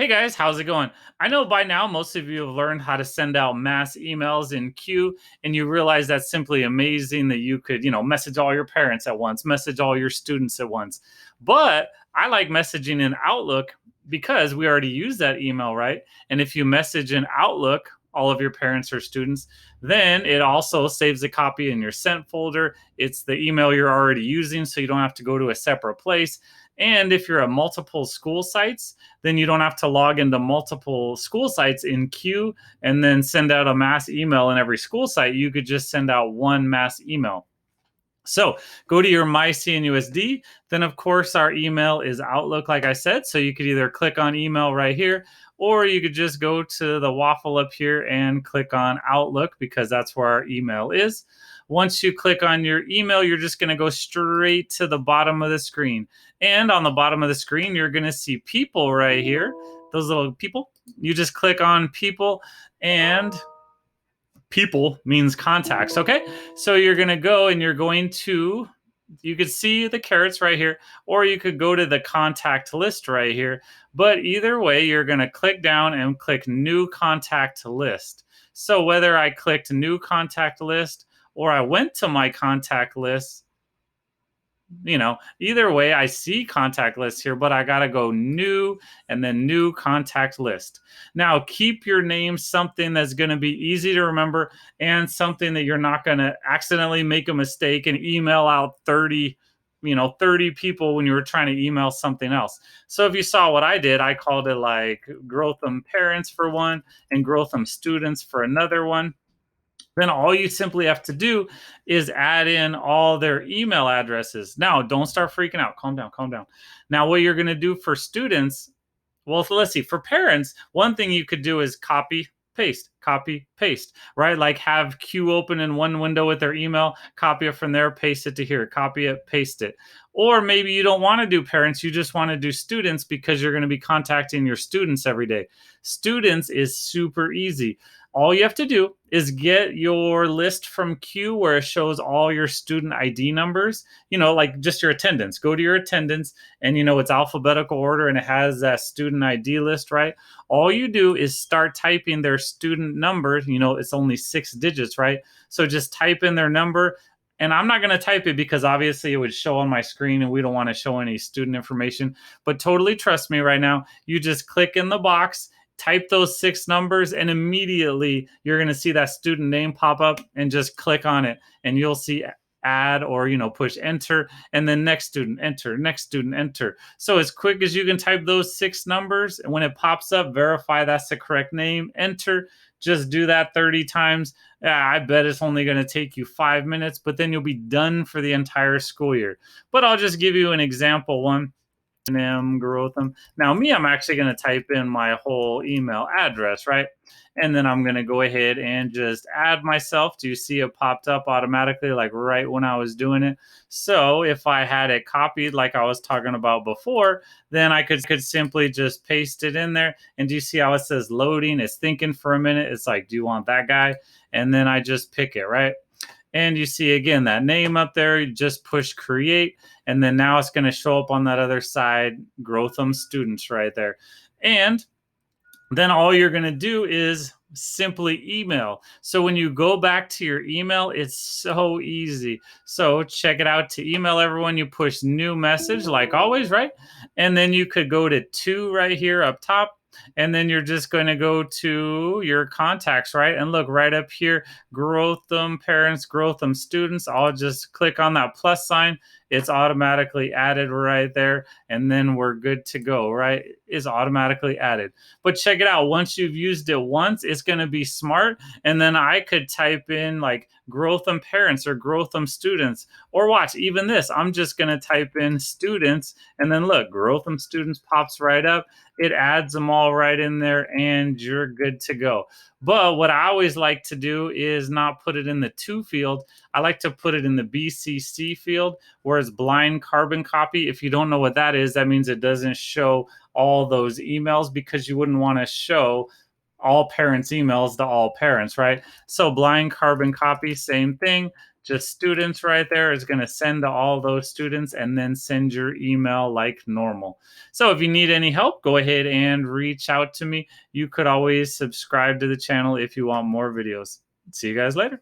Hey guys, how's it going? I know by now most of you have learned how to send out mass emails in queue, and you realize that's simply amazing that you could, message all your parents at once, message all your students at once. But I like messaging in Outlook because we already use that email, right? And if you message in Outlook, all of your parents or students, then it also saves a copy in your sent folder. It's the email you're already using, so you don't have to go to a separate place. And if you're at multiple school sites, then you don't have to log into multiple school sites in queue and then send out a mass email in every school site. You could just send out one mass email. So go to your MyCNUSD. Then, of course, our email is Outlook, like I said. So you could either click on email right here, or you could just go to the waffle up here and click on Outlook because that's where our email is. Once you click on your email, you're just going to go straight to the bottom of the screen. And on the bottom of the screen, you're going to see people right here, those little people. You just click on people, and people means contacts. Okay. So you're going to go and you're going to, you could see the carrots right here, or you could go to the contact list right here. But either way, you're going to click down and click new contact list. So whether I clicked new contact list or I went to my contact list, either way, I see contact list here, but I got to go new and then new contact list. Now, keep your name something that's going to be easy to remember and something that you're not going to accidentally make a mistake and email out 30 people when you were trying to email something else. So if you saw what I did, I called it like Grotham parents for one and Grotham students for another one. Then all you simply have to do is add in all their email addresses. Now, don't start freaking out. Calm down, calm down. Now, what you're going to do for students, well, let's see. For parents, one thing you could do is copy, paste, right? Like have Q open in one window with their email, copy it from there, paste it to here, copy it, paste it. Or maybe you don't want to do parents, you just want to do students because you're going to be contacting your students every day. Students is super easy. All you have to do is get your list from Q where it shows all your student ID numbers, like just your attendance. Go to your attendance and, it's alphabetical order and it has that student ID list, right? All you do is start typing their student number. It's only 6 digits, right? So just type in their number. And I'm not going to type it because obviously it would show on my screen and we don't want to show any student information. But totally trust me right now. You just click in the box, type those 6 numbers, and immediately you're going to see that student name pop up and just click on it. And you'll see add or, push enter, and then next student, enter, next student, enter. So as quick as you can type those 6 numbers, and when it pops up, verify that's the correct name, enter. Just do that 30 times. I bet it's only going to take you 5 minutes, but then you'll be done for the entire school year. But I'll just give you an example one. Grotham. Now, me, I'm actually going to type in my whole email address, right? And then I'm going to go ahead and just add myself. Do you see it popped up automatically, like right when I was doing it? So if I had it copied, like I was talking about before, then I could simply just paste it in there. And do you see how it says loading? It's thinking for a minute. It's like, do you want that guy? And then I just pick it, right? And you see again that name up there, you just push create, and then now it's going to show up on that other side, Grotham students right there. And then all you're going to do is simply email. So when you go back to your email, it's so easy. So check it out. To email everyone, you push new message like always, right? And then you could go to right here up top. And then you're just going to go to your contacts, right? And look right up here, Grotham parents, Grotham students. I'll just click on that plus sign. It's automatically added right there. And then we're good to go, right? It's automatically added. But check it out. Once you've used it once, it's going to be smart. And then I could type in like Grotham parents or Grotham students. Or watch, even this. I'm just going to type in students. And then look, Grotham students pops right up. It adds them all right in there and you're good to go. But what I always like to do is not put it in the to field. I like to put it in the BCC field where it's blind carbon copy. If you don't know what that is, that means it doesn't show all those emails because you wouldn't want to show all parents' emails to all parents, right? So blind carbon copy, same thing. just students right there is going to send to all those students and then send your email like normal. So if you need any help, go ahead and reach out to me. You could always subscribe to the channel if you want more videos. See you guys later.